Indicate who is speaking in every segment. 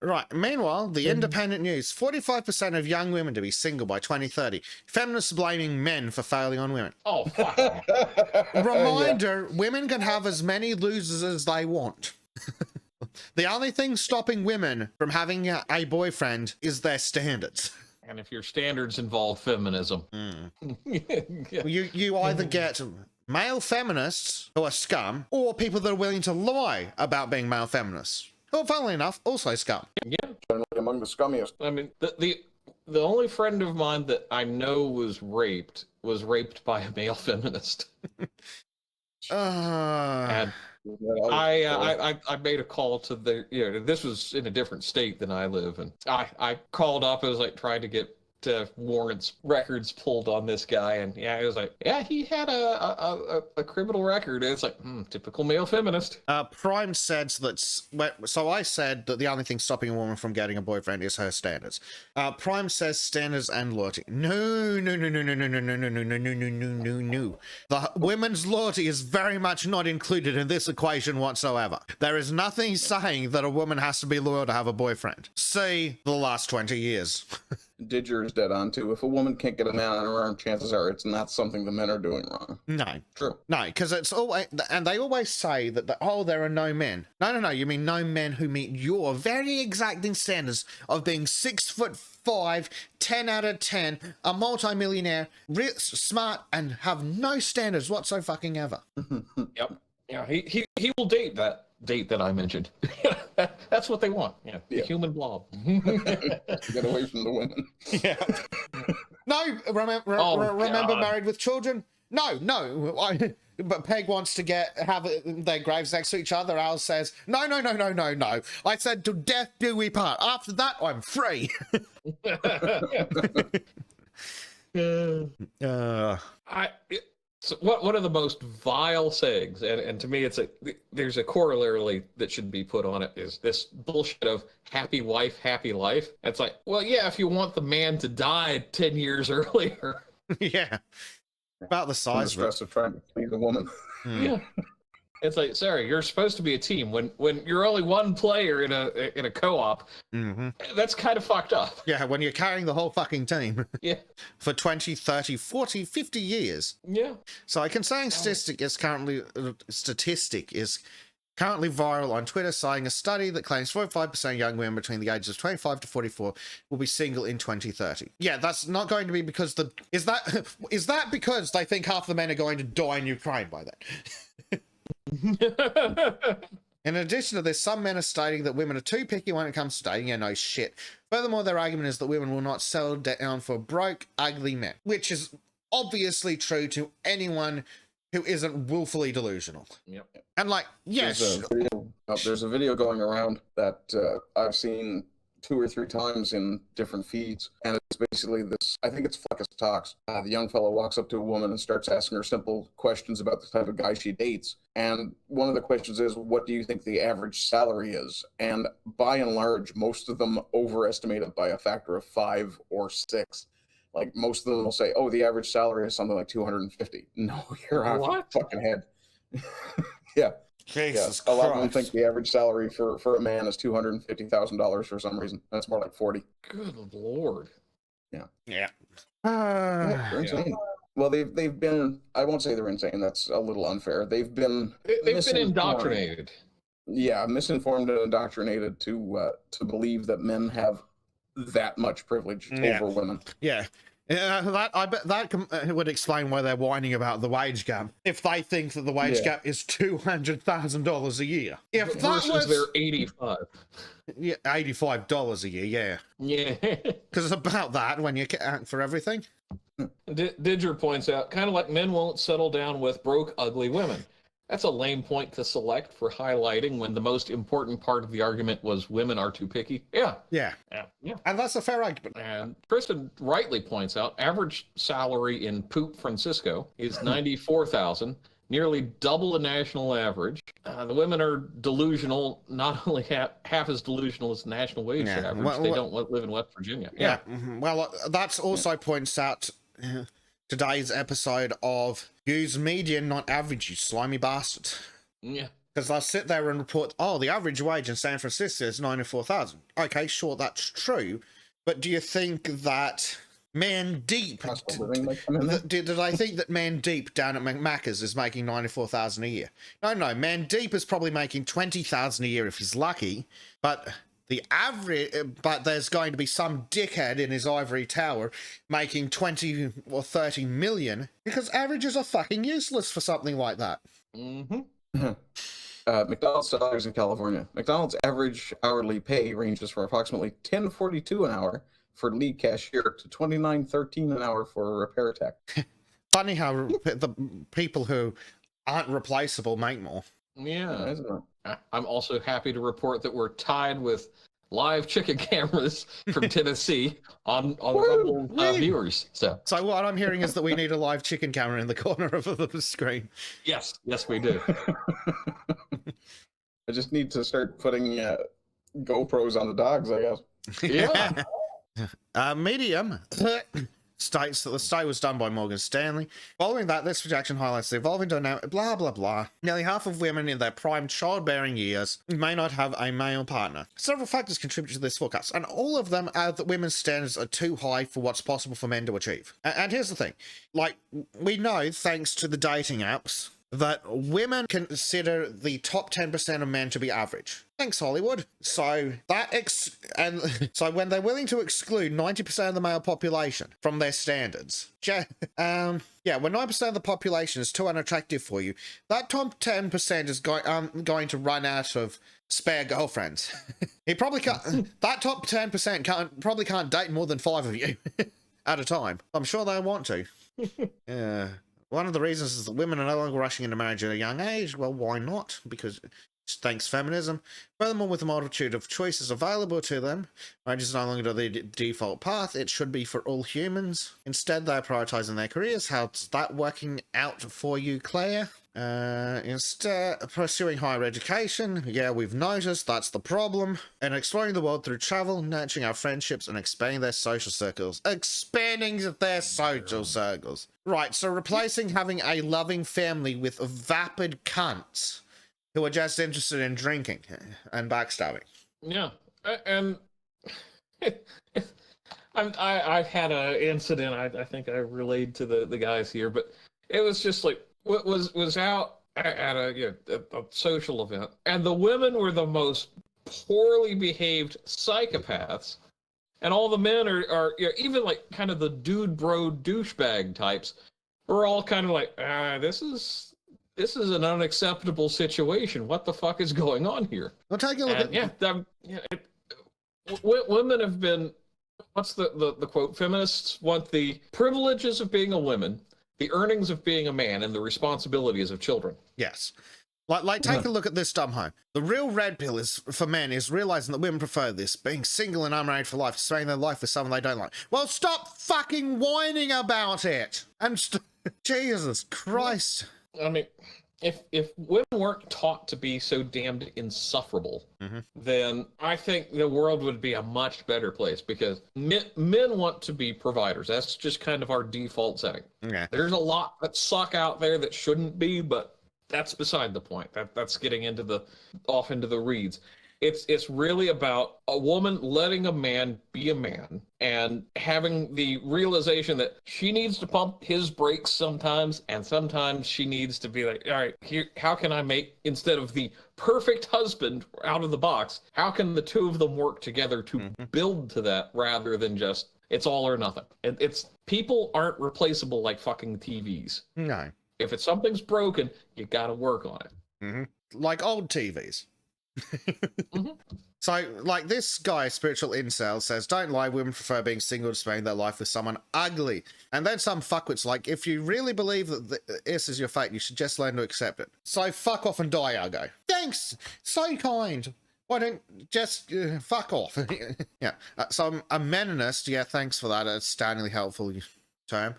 Speaker 1: Right. Meanwhile, the Independent News, 45% of young women to be single by 2030. Feminists blaming men for failing on women.
Speaker 2: Oh, fuck.
Speaker 1: Reminder, women can have as many losers as they want. The only thing stopping women from having a boyfriend is their standards.
Speaker 2: And if your standards involve feminism.
Speaker 1: Yeah. You either get male feminists who are scum, or people that are willing to lie about being male feminists, who, funnily enough, also scum.
Speaker 2: Yeah.
Speaker 3: Generally among the scummiest.
Speaker 2: I mean, the only friend of mine that I know was raped by a male feminist. And I made a call to this was in a different state than I live, and I called up. I was like trying to get warrants records pulled on this guy, and it was like, he had a criminal record. And it's like, typical male feminist.
Speaker 1: Prime said that, so I said that the only thing stopping a woman from getting a boyfriend is her standards. Prime says standards and loyalty. No. The women's loyalty is very much not included in this equation whatsoever. There is nothing saying that a woman has to be loyal to have a boyfriend. See the last 20 years.
Speaker 3: Didger is dead on too. If a woman can't get a man on her arm, chances are it's not something the men are doing wrong.
Speaker 1: No.
Speaker 3: True.
Speaker 1: No, because it's always, and they always say that, there are no men. No, you mean no men who meet your very exacting standards of being 6'5", 10 out of 10, a multi-millionaire, smart, and have no standards whatsoever fucking ever.
Speaker 2: Yep. Yeah, he will date that I mentioned. That's what they want. Yeah. The human blob.
Speaker 3: Get away from the women.
Speaker 1: Yeah. No, remember Married with Children? No. But Peg wants to have their graves next to each other. Al says, no. I said, to death do we part. After that, I'm free.
Speaker 2: So one of the most vile sayings, and to me it's there's a corollary that should be put on it, is this bullshit of happy wife, happy life. It's like, well, yeah, if you want the man to die 10 years earlier.
Speaker 1: Yeah. About the size
Speaker 3: of stress of trying to please a woman.
Speaker 2: Yeah. It's like, sorry, you're supposed to be a team. When you're only one player in a co-op, that's kind of fucked up.
Speaker 1: Yeah, when you're carrying the whole fucking team.
Speaker 2: Yeah.
Speaker 1: For 20, 30, 40, 50 years.
Speaker 2: Yeah.
Speaker 1: So a concerning statistic is currently viral on Twitter, citing a study that claims 45% of young women between the ages of 25 to 44 will be single in 2030. Yeah, that's not going to be because is that because they think half the men are going to die in Ukraine by then? In addition to this, some men are stating that women are too picky when it comes to dating. Yeah, no shit. Furthermore, their argument is that women will not settle down for broke, ugly men, which is obviously true to anyone who isn't willfully delusional.
Speaker 2: Yep.
Speaker 1: And like, yes.
Speaker 3: There's a video going around that I've seen 2 or 3 times in different feeds, and it's basically this, I think it's Fleckus Talks. The young fellow walks up to a woman and starts asking her simple questions about the type of guy she dates, and one of the questions is, what do you think the average salary is? And by and large, most of them overestimate it by a factor of 5 or 6. Like, most of them will say, oh, the average salary is something like 250. No, you're off your fucking head. Yeah.
Speaker 1: Jesus
Speaker 3: Christ. A lot of them think the average salary for a man is $250,000 for some reason. That's more like 40.
Speaker 2: Good Lord.
Speaker 1: Yeah.
Speaker 3: They're insane. Well, they've been, I won't say they're insane. That's a little unfair. They've been
Speaker 2: indoctrinated.
Speaker 3: Yeah, misinformed and indoctrinated to believe that men have that much privilege over women.
Speaker 1: Yeah. I bet that would explain why they're whining about the wage gap. If they think that the wage gap is $200,000 a year, if that was
Speaker 2: their 85,
Speaker 1: yeah, $85 a year, yeah, because it's about that when you account for everything.
Speaker 2: Didger points out, kind of like men won't settle down with broke, ugly women. That's a lame point to select for highlighting when the most important part of the argument was women are too picky. Yeah.
Speaker 1: And that's a fair argument.
Speaker 2: And Kristen rightly points out, average salary in Poop Francisco is $94,000, nearly double the national average. The women are delusional, not only half as delusional as the national wage average. They don't live in West Virginia.
Speaker 1: Yeah. Well, that's also points out today's episode of Use Median, not average, you slimy bastard.
Speaker 2: Yeah.
Speaker 1: Because they'll sit there and report, oh, the average wage in San Francisco is 94,000. Okay, sure, that's true. But do you think that Man Deep, did I think that Man Deep down at Macca's is making 94,000 a year? No, Man Deep is probably making 20,000 a year if he's lucky, but the average, but there's going to be some dickhead in his ivory tower making 20 or 30 million because averages are fucking useless for something like that.
Speaker 3: McDonald's salaries in California. McDonald's average hourly pay ranges from approximately $10.42 an hour for lead cashier to $29.13 an hour for a repair tech.
Speaker 1: Funny how the people who aren't replaceable make more.
Speaker 2: Yeah. I'm also happy to report that we're tied with live chicken cameras from Tennessee on Rumble viewers. So
Speaker 1: what I'm hearing is that we need a live chicken camera in the corner of the screen.
Speaker 2: Yes, we do.
Speaker 3: I just need to start putting GoPros on the dogs, I guess.
Speaker 2: Yeah.
Speaker 1: Medium states that the study was done by Morgan Stanley. Following that, this projection highlights the evolving dynamic, blah, blah, blah. Nearly half of women in their prime childbearing years may not have a male partner. Several factors contribute to this forecast, and all of them are that women's standards are too high for what's possible for men to achieve. And here's the thing. Like, we know, thanks to the dating apps, that women consider the top 10% of men to be average. Thanks, Hollywood. So so when they're willing to exclude 90% of the male population from their standards, when 9% of the population is too unattractive for you, that top 10% is going to run out of spare girlfriends. He probably can't. That top 10% probably can't date more than 5 of you at a time. I'm sure they want to. Yeah. One of the reasons is that women are no longer rushing into marriage at a young age. Well, why not? Because thanks feminism. Furthermore, with a multitude of choices available to them, marriage is no longer the default path. It should be for all humans. Instead, they're prioritizing their careers. How's that working out for you, Claire? Instead, pursuing higher education. Yeah, we've noticed that's the problem. And exploring the world through travel, nurturing our friendships, and expanding their social circles. Right, so replacing having a loving family with vapid cunts who are just interested in drinking and backstabbing.
Speaker 2: Yeah, and I've had an incident. I think I relayed to the guys here, but it was just like was out at a social event, and the women were the most poorly behaved psychopaths, and all the men are even like kind of the dude bro douchebag types. We're all kind of like, this is an unacceptable situation. What the fuck is going on here?
Speaker 1: Well, take a look
Speaker 2: women have been. What's the quote? Feminists want the privileges of being a woman, the earnings of being a man, and the responsibilities of children.
Speaker 1: Yes. Like take a look at this dumb home. The real red pill for men is realizing that women prefer this, being single and unmarried for life, spending their life with someone they don't like. Well, stop fucking whining about it. And Jesus Christ.
Speaker 2: I mean, if women weren't taught to be so damned insufferable, then I think the world would be a much better place, because men want to be providers. That's just kind of our default setting.
Speaker 1: Okay.
Speaker 2: There's a lot that suck out there that shouldn't be, but that's beside the point. That's getting off into the reeds. It's really about a woman letting a man be a man and having the realization that she needs to pump his brakes sometimes, and sometimes she needs to be like, all right, here, how can I make, instead of the perfect husband out of the box, how can the two of them work together to build to that, rather than just it's all or nothing. It's people aren't replaceable like fucking TVs.
Speaker 1: No.
Speaker 2: If something's broken, you got to work on it.
Speaker 1: Like old TVs. So, like, this guy, Spiritual Incel, says, don't lie, women prefer being single to spending their life with someone ugly. And then some fuckwit's like, if you really believe that this is your fate, you should just learn to accept it. So fuck off and die, Argo. Thanks! So kind! Why don't just fuck off? Yeah. So a meninist, yeah, thanks for that. It's astoundingly helpful term.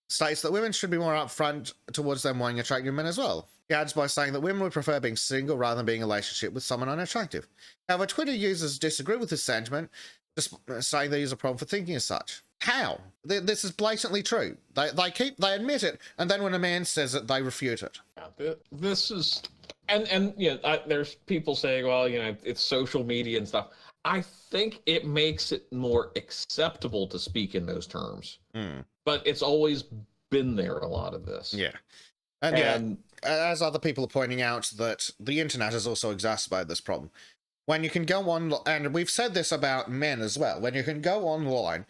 Speaker 1: States that women should be more upfront towards them wanting attractive men as well. He adds by saying that women would prefer being single rather than being in a relationship with someone unattractive. However, Twitter users disagree with this sentiment, just saying they use a problem for thinking as such. How? This is blatantly true. They admit it, and then when a man says it, they refute it.
Speaker 2: This is and there's people saying, well, it's social media and stuff. I think it makes it more acceptable to speak in those terms, but it's always been there, a lot of this.
Speaker 1: Yeah. And as other people are pointing out, that the internet has also exacerbated this problem. When you can go on, and we've said this about men as well, when you can go online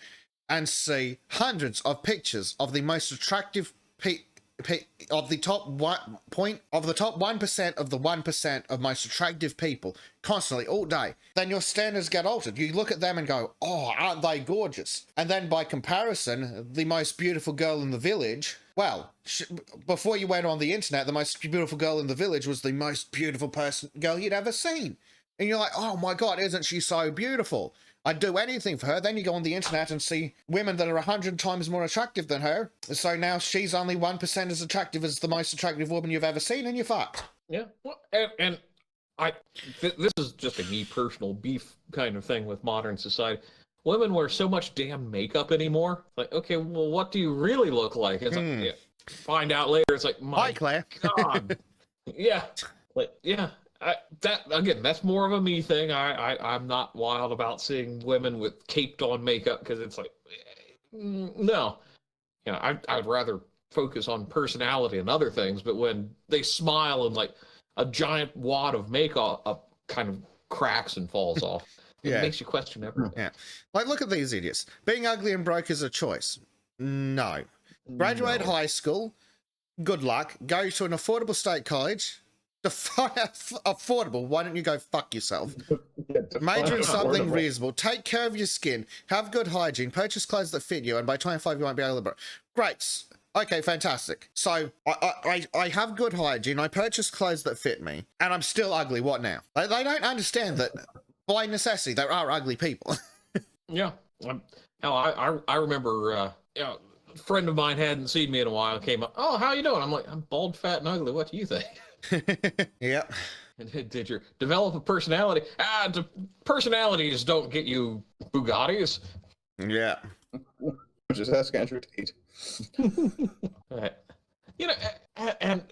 Speaker 1: and see hundreds of pictures of the most attractive of the top 1% of the 1% of most attractive people constantly all day, then your standards get altered. You look at them and go, oh, aren't they gorgeous? And then by comparison, the most beautiful girl in the village, well, before you went on the internet, the most beautiful girl in the village was the most beautiful girl you'd ever seen. And you're like, oh my God, isn't she so beautiful? I'd do anything for her. Then you go on the internet and see women that are 100 times more attractive than her. So now she's only 1% as attractive as the most attractive woman you've ever seen, and you're fucked.
Speaker 2: Yeah. Well, and this is just a me personal beef kind of thing with modern society. Women wear so much damn makeup anymore. Like, okay, well, what do you really look like? It's like, find out later. It's like, my
Speaker 1: Hi, Claire.
Speaker 2: God. Yeah. Like, yeah. That's more of a me thing. I'm not wild about seeing women with caped on makeup, because it's like, no, I'd rather focus on personality and other things. But when they smile and like a giant wad of makeup kind of cracks and falls off, it makes you question everything.
Speaker 1: Yeah, like, look at these idiots. Being ugly and broke is a choice. No. Graduate high school, good luck. Go to an affordable state college. Affordable, why don't you go fuck yourself? Major in something reasonable. Take care of your skin. Have good hygiene. Purchase clothes that fit you, and by 25 you won't be able to. Great. Okay, fantastic. So I have good hygiene. I purchase clothes that fit me, and I'm still ugly. What now? They don't understand that by necessity there are ugly people.
Speaker 2: Yeah. I remember. A friend of mine hadn't seen me in a while. Came up. Oh, how you doing? I'm like, I'm bald, fat, and ugly. What do you think?
Speaker 1: Yep.
Speaker 2: And did you develop a personality? Personalities don't get you Bugattis.
Speaker 1: Yeah.
Speaker 3: Just ask Andrew Tate.
Speaker 2: Right. And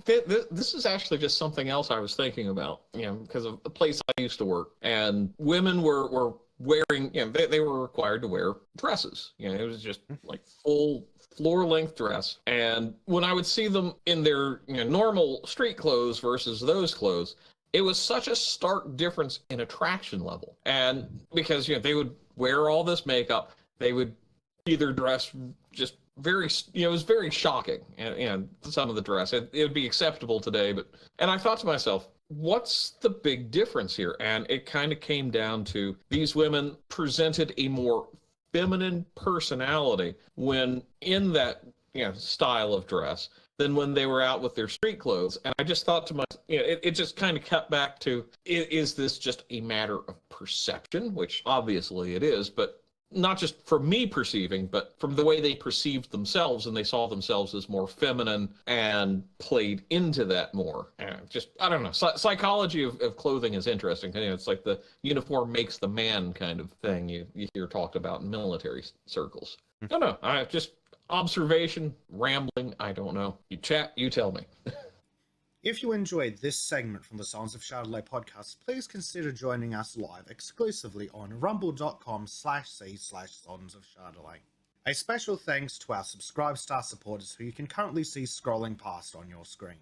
Speaker 2: this is actually just something else I was thinking about, because of the place I used to work, and women were wearing, they were required to wear dresses. It was just like full floor-length dress. And when I would see them in their normal street clothes versus those clothes, it was such a stark difference in attraction level. And because they would wear all this makeup, they would either dress just very, it was very shocking. And some of the dress, it would be acceptable today, and I thought to myself, what's the big difference here? And it kind of came down to these women presented a more feminine personality when in that style of dress than when they were out with their street clothes. And I just thought to myself, it just kind of cut back to, is this just a matter of perception, which obviously it is, but not just from me perceiving, but from the way they perceived themselves, and they saw themselves as more feminine and played into that more. And I don't know. Psychology of clothing is interesting. It's like the uniform makes the man kind of thing you hear talked about in military circles. I don't know. I just observation, rambling. I don't know. You chat, you tell me.
Speaker 1: If you enjoyed this segment from the Sons of Chardonnay podcast, please consider joining us live exclusively on rumble.com/c/Sons of Chardonnay. A special thanks to our subscribe star supporters who you can currently see scrolling past on your screen.